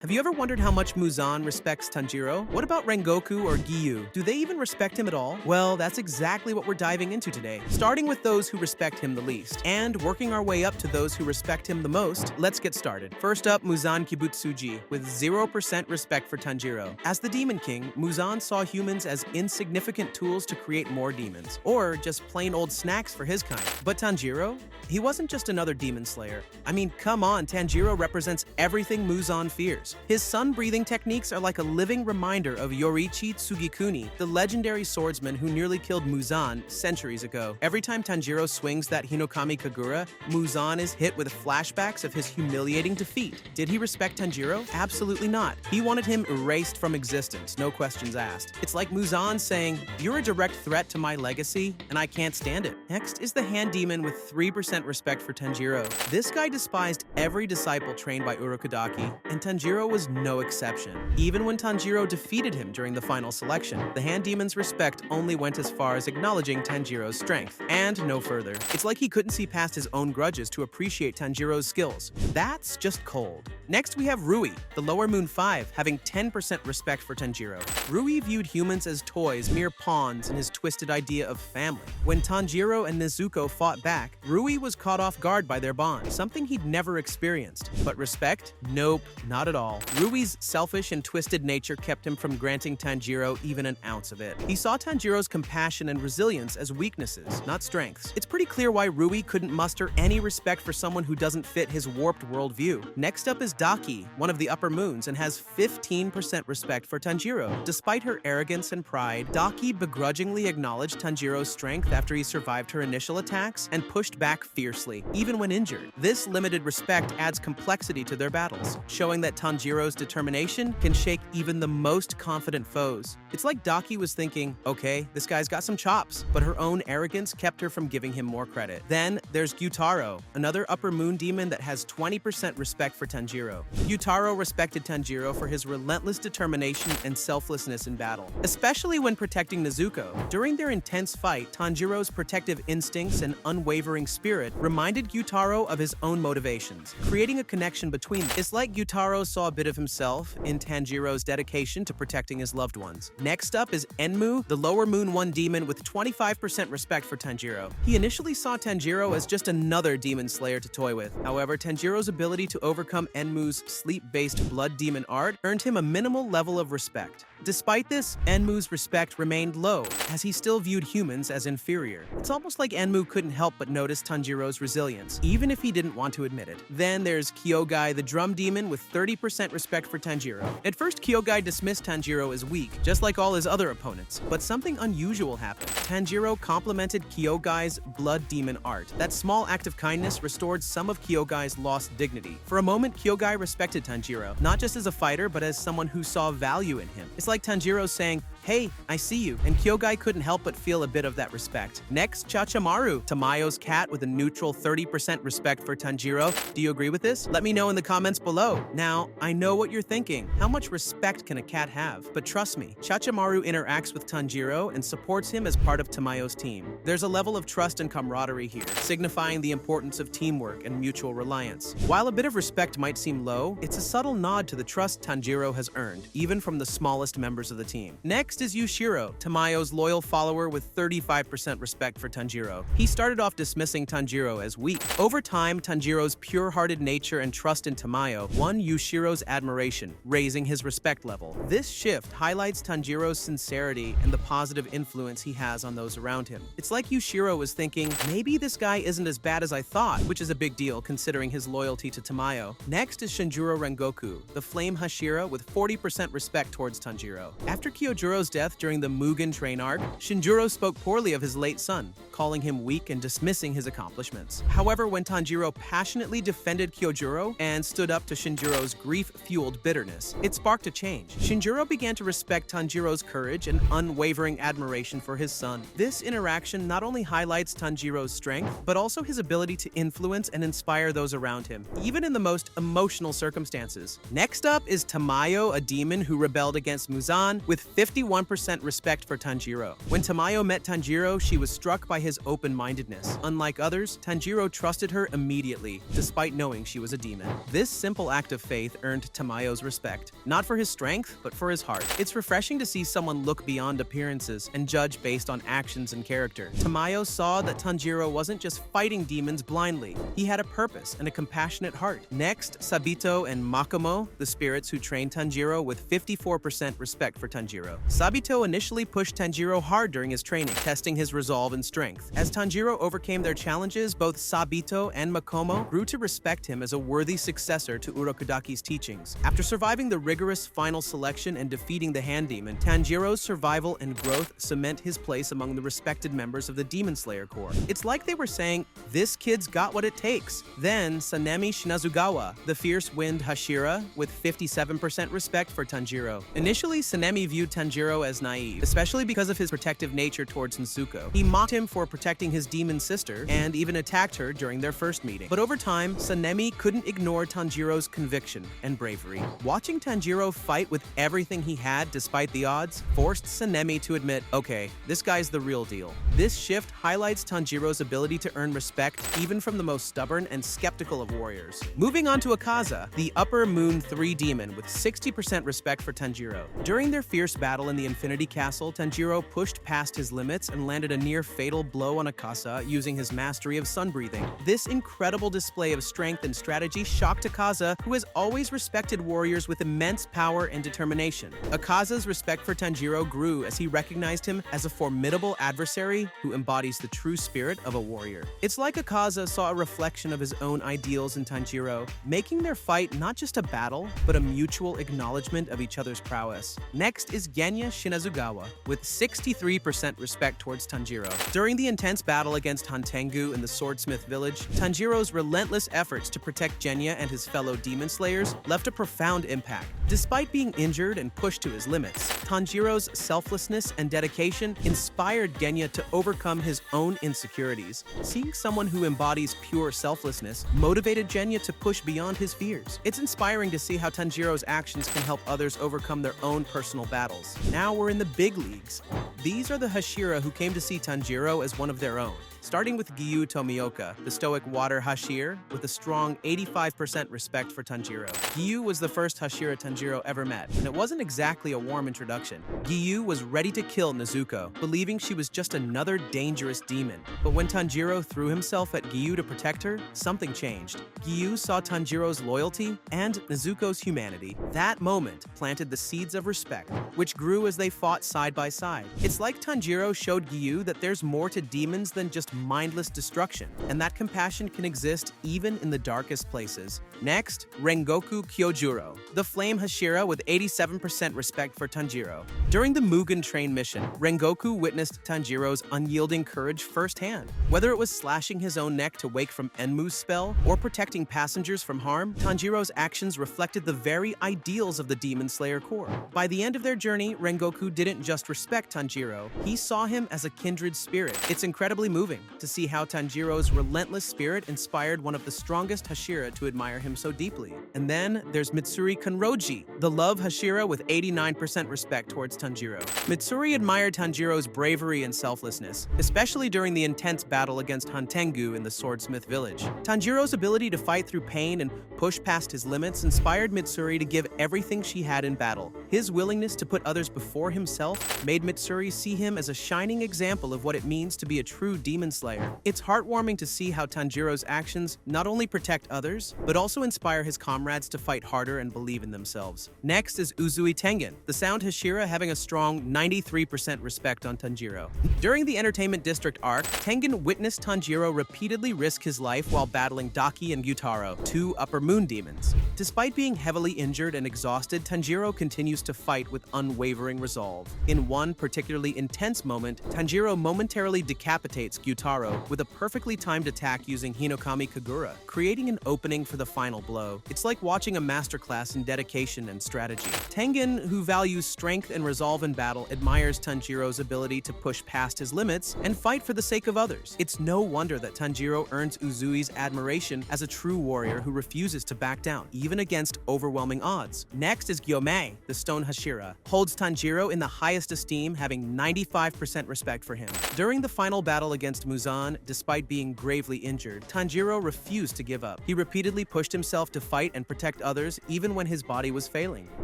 Have you ever wondered how much Muzan respects Tanjiro? What about Rengoku or Giyu? Do they even respect him at all? Well, that's exactly what we're diving into today. Starting with those who respect him the least, and working our way up to those who respect him the most, let's get started. First up, Muzan Kibutsuji, with 0% respect for Tanjiro. As the Demon King, Muzan saw humans as insignificant tools to create more demons, or just plain old snacks for his kind. But Tanjiro? He wasn't just another demon slayer. I mean, come on, Tanjiro represents everything Muzan fears. His sun-breathing techniques are like a living reminder of Yoriichi Tsugikuni, the legendary swordsman who nearly killed Muzan centuries ago. Every time Tanjiro swings that Hinokami Kagura, Muzan is hit with flashbacks of his humiliating defeat. Did he respect Tanjiro? Absolutely not. He wanted him erased from existence, no questions asked. It's like Muzan saying, "You're a direct threat to my legacy, and I can't stand it." Next is the Hand Demon with 3% respect for Tanjiro. This guy despised every disciple trained by Urokodaki, and Tanjiro was no exception. Even when Tanjiro defeated him during the final selection, the Hand Demon's respect only went as far as acknowledging Tanjiro's strength, and no further. It's like he couldn't see past his own grudges to appreciate Tanjiro's skills. That's just cold. Next we have Rui, the Lower Moon 5, having 10% respect for Tanjiro. Rui viewed humans as toys, mere pawns in his twisted idea of family. When Tanjiro and Nezuko fought back, Rui was caught off guard by their bond, something he'd never experienced. But respect? Nope, not at all. Rui's selfish and twisted nature kept him from granting Tanjiro even an ounce of it. He saw Tanjiro's compassion and resilience as weaknesses, not strengths. It's pretty clear why Rui couldn't muster any respect for someone who doesn't fit his warped worldview. Next up is Daki, one of the Upper Moons, and has 15% respect for Tanjiro. Despite her arrogance and pride, Daki begrudgingly acknowledged Tanjiro's strength after he survived her initial attacks and pushed back fiercely, even when injured. This limited respect adds complexity to their battles, showing that Tanjiro's determination can shake even the most confident foes. It's like Daki was thinking, okay, this guy's got some chops, but her own arrogance kept her from giving him more credit. Then there's Gyutaro, another Upper Moon demon that has 20% respect for Tanjiro. Gyutaro respected Tanjiro for his relentless determination and selflessness in battle, especially when protecting Nezuko. During their intense fight, Tanjiro's protective instincts and unwavering spirit reminded Gyutaro of his own motivations, creating a connection between them. It's like Gyutaro saw a bit of himself in Tanjiro's dedication to protecting his loved ones. Next up is Enmu, the Lower Moon 1 demon with 25% respect for Tanjiro. He initially saw Tanjiro as just another demon slayer to toy with. However, Tanjiro's ability to overcome Enmu's sleep-based blood demon art earned him a minimal level of respect. Despite this, Enmu's respect remained low, as he still viewed humans as inferior. It's almost like Enmu couldn't help but notice Tanjiro's resilience, even if he didn't want to admit it. Then there's Kyogai, the drum demon, with 30% respect for Tanjiro. At first, Kyogai dismissed Tanjiro as weak, just like all his other opponents, but something unusual happened. Tanjiro complimented Kyogai's blood demon art. That small act of kindness restored some of Kyogai's lost dignity. For a moment, Kyogai respected Tanjiro, not just as a fighter, but as someone who saw value in him. It's like Tanjiro saying, "Hey, I see you," and Kyogai couldn't help but feel a bit of that respect. Next, Chachamaru, Tamayo's cat with a neutral 30% respect for Tanjiro. Do you agree with this? Let me know in the comments below. Now, I know what you're thinking. How much respect can a cat have? But trust me, Chachamaru interacts with Tanjiro and supports him as part of Tamayo's team. There's a level of trust and camaraderie here, signifying the importance of teamwork and mutual reliance. While a bit of respect might seem low, it's a subtle nod to the trust Tanjiro has earned, even from the smallest members of the team. Next is Yushiro, Tamayo's loyal follower with 35% respect for Tanjiro. He started off dismissing Tanjiro as weak. Over time, Tanjiro's pure-hearted nature and trust in Tamayo won Yushiro's admiration, raising his respect level. This shift highlights Tanjiro's sincerity and the positive influence he has on those around him. It's like Yushiro was thinking, maybe this guy isn't as bad as I thought, which is a big deal considering his loyalty to Tamayo. Next is Shinjuro Rengoku, the Flame Hashira with 40% respect towards Tanjiro. After Kyojuro's death during the Mugen train arc, Shinjuro spoke poorly of his late son, calling him weak and dismissing his accomplishments. However, when Tanjiro passionately defended Kyojuro and stood up to Shinjuro's grief-fueled bitterness, it sparked a change. Shinjuro began to respect Tanjiro's courage and unwavering admiration for his son. This interaction not only highlights Tanjiro's strength, but also his ability to influence and inspire those around him, even in the most emotional circumstances. Next up is Tamayo, a demon who rebelled against Muzan, with 51 61% respect for Tanjiro. When Tamayo met Tanjiro, she was struck by his open-mindedness. Unlike others, Tanjiro trusted her immediately, despite knowing she was a demon. This simple act of faith earned Tamayo's respect, not for his strength, but for his heart. It's refreshing to see someone look beyond appearances and judge based on actions and character. Tamayo saw that Tanjiro wasn't just fighting demons blindly. He had a purpose and a compassionate heart. Next, Sabito and Makomo, the spirits who trained Tanjiro, with 54% respect for Tanjiro. Sabito initially pushed Tanjiro hard during his training, testing his resolve and strength. As Tanjiro overcame their challenges, both Sabito and Makomo grew to respect him as a worthy successor to Urokodaki's teachings. After surviving the rigorous final selection and defeating the Hand Demon, Tanjiro's survival and growth cement his place among the respected members of the Demon Slayer Corps. It's like they were saying, "This kid's got what it takes." Then, Sami Shinazugawa, the fierce wind Hashira, with 57% respect for Tanjiro. Initially, Sanemi viewed Tanjiro as naive, especially because of his protective nature towards Nezuko. He mocked him for protecting his demon sister and even attacked her during their first meeting. But over time, Sanemi couldn't ignore Tanjiro's conviction and bravery. Watching Tanjiro fight with everything he had despite the odds forced Sanemi to admit, okay, this guy's the real deal. This shift highlights Tanjiro's ability to earn respect even from the most stubborn and skeptical of warriors. Moving on to Akaza, the Upper Moon 3 demon, with 60% respect for Tanjiro. During their fierce battle in the Infinity Castle, Tanjiro pushed past his limits and landed a near-fatal blow on Akaza using his mastery of sun breathing. This incredible display of strength and strategy shocked Akaza, who has always respected warriors with immense power and determination. Akaza's respect for Tanjiro grew as he recognized him as a formidable adversary who embodies the true spirit of a warrior. It's like Akaza saw a reflection of his own ideals in Tanjiro, making their fight not just a battle, but a mutual acknowledgement of each other's prowess. Next is Genya Shinazugawa, with 63% respect towards Tanjiro. During the intense battle against Hantengu in the Swordsmith village, Tanjiro's relentless efforts to protect Genya and his fellow demon slayers left a profound impact. Despite being injured and pushed to his limits, Tanjiro's selflessness and dedication inspired Genya to overcome his own insecurities. Seeing someone who embodies pure selflessness motivated Genya to push beyond his fears. It's inspiring to see how Tanjiro's actions can help others overcome their own personal battles. Now we're in the big leagues. These are the Hashira who came to see Tanjiro as one of their own. Starting with Giyu Tomioka, the stoic water Hashir, with a strong 85% respect for Tanjiro. Giyu was the first Hashira Tanjiro ever met, and it wasn't exactly a warm introduction. Giyu was ready to kill Nezuko, believing she was just another dangerous demon. But when Tanjiro threw himself at Giyu to protect her, something changed. Giyu saw Tanjiro's loyalty and Nezuko's humanity. That moment planted the seeds of respect, which grew as they fought side by side. It's like Tanjiro showed Giyu that there's more to demons than just mindless destruction, and that compassion can exist even in the darkest places. Next, Rengoku Kyojuro, the Flame Hashira, with 87% respect for Tanjiro. During the Mugen Train mission, Rengoku witnessed Tanjiro's unyielding courage firsthand. Whether it was slashing his own neck to wake from Enmu's spell or protecting passengers from harm, Tanjiro's actions reflected the very ideals of the Demon Slayer Corps. By the end of their journey, Rengoku didn't just respect Tanjiro, he saw him as a kindred spirit. It's incredibly moving to see how Tanjiro's relentless spirit inspired one of the strongest Hashira to admire him so deeply. And then there's Mitsuri Kanroji, the love Hashira, with 89% respect towards Tanjiro. Mitsuri admired Tanjiro's bravery and selflessness, especially during the intense battle against Hantengu in the Swordsmith village. Tanjiro's ability to fight through pain and push past his limits inspired Mitsuri to give everything she had in battle. His willingness to put others before himself made Mitsuri see him as a shining example of what it means to be a true demon slayer. It's heartwarming to see how Tanjiro's actions not only protect others, but also inspire his comrades to fight harder and believe in themselves. Next is Uzui Tengen, the sound Hashira, having a strong 93% respect on Tanjiro. During the Entertainment District arc, Tengen witnessed Tanjiro repeatedly risk his life while battling Daki and Gyutaro, two Upper Moon demons. Despite being heavily injured and exhausted, Tanjiro continues to fight with unwavering resolve. In one particularly intense moment, Tanjiro momentarily decapitates Gyutaro Ryutaro with a perfectly timed attack using Hinokami Kagura, creating an opening for the final blow. It's like watching a masterclass in dedication and strategy. Tangen, who values strength and resolve in battle, admires Tanjiro's ability to push past his limits and fight for the sake of others. It's no wonder that Tanjiro earns Uzui's admiration as a true warrior who refuses to back down, even against overwhelming odds. Next is Gyomei, the Stone Hashira, holds Tanjiro in the highest esteem, having 95% respect for him. During the final battle against Muzan, despite being gravely injured, Tanjiro refused to give up. He repeatedly pushed himself to fight and protect others even when his body was failing.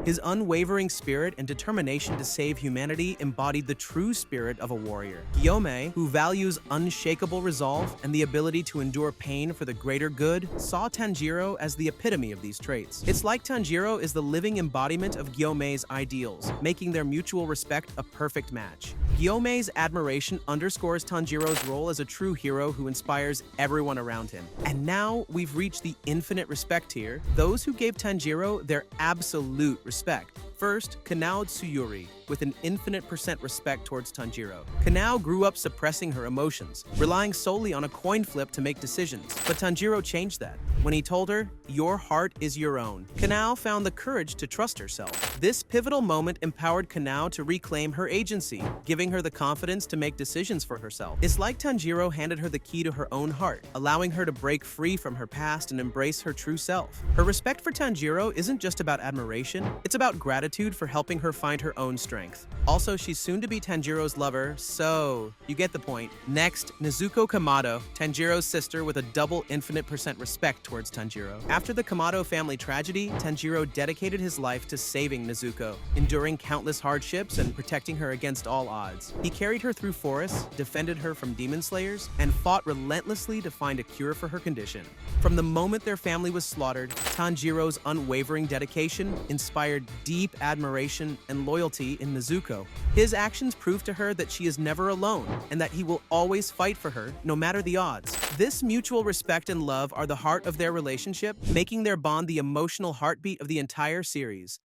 His unwavering spirit and determination to save humanity embodied the true spirit of a warrior. Gyomei, who values unshakable resolve and the ability to endure pain for the greater good, saw Tanjiro as the epitome of these traits. It's like Tanjiro is the living embodiment of Gyomei's ideals, making their mutual respect a perfect match. Gyomei's admiration underscores Tanjiro's role as a true hero who inspires everyone around him. And now we've reached the infinite respect tier, those who gave Tanjiro their absolute respect. First, Canal Tsuyuri, with an infinite percent respect towards Tanjiro. Canal grew up suppressing her emotions, relying solely on a coin flip to make decisions. But Tanjiro changed that when he told her, "Your heart is your own." Canal found the courage to trust herself. This pivotal moment empowered Canal to reclaim her agency, giving her the confidence to make decisions for herself. It's like Tanjiro handed her the key to her own heart, allowing her to break free from her past and embrace her true self. Her respect for Tanjiro isn't just about admiration, it's about gratitude for helping her find her own strength. Also, she's soon to be Tanjiro's lover, so you get the point. Next, Nezuko Kamado, Tanjiro's sister with a double infinite percent respect towards Tanjiro. After the Kamado family tragedy, Tanjiro dedicated his life to saving Nezuko, enduring countless hardships and protecting her against all odds. He carried her through forests, defended her from demon slayers, and fought relentlessly to find a cure for her condition. From the moment their family was slaughtered, Tanjiro's unwavering dedication inspired deep admiration and loyalty in Nezuko. His actions prove to her that she is never alone and that he will always fight for her, no matter the odds. This mutual respect and love are the heart of their relationship, making their bond the emotional heartbeat of the entire series.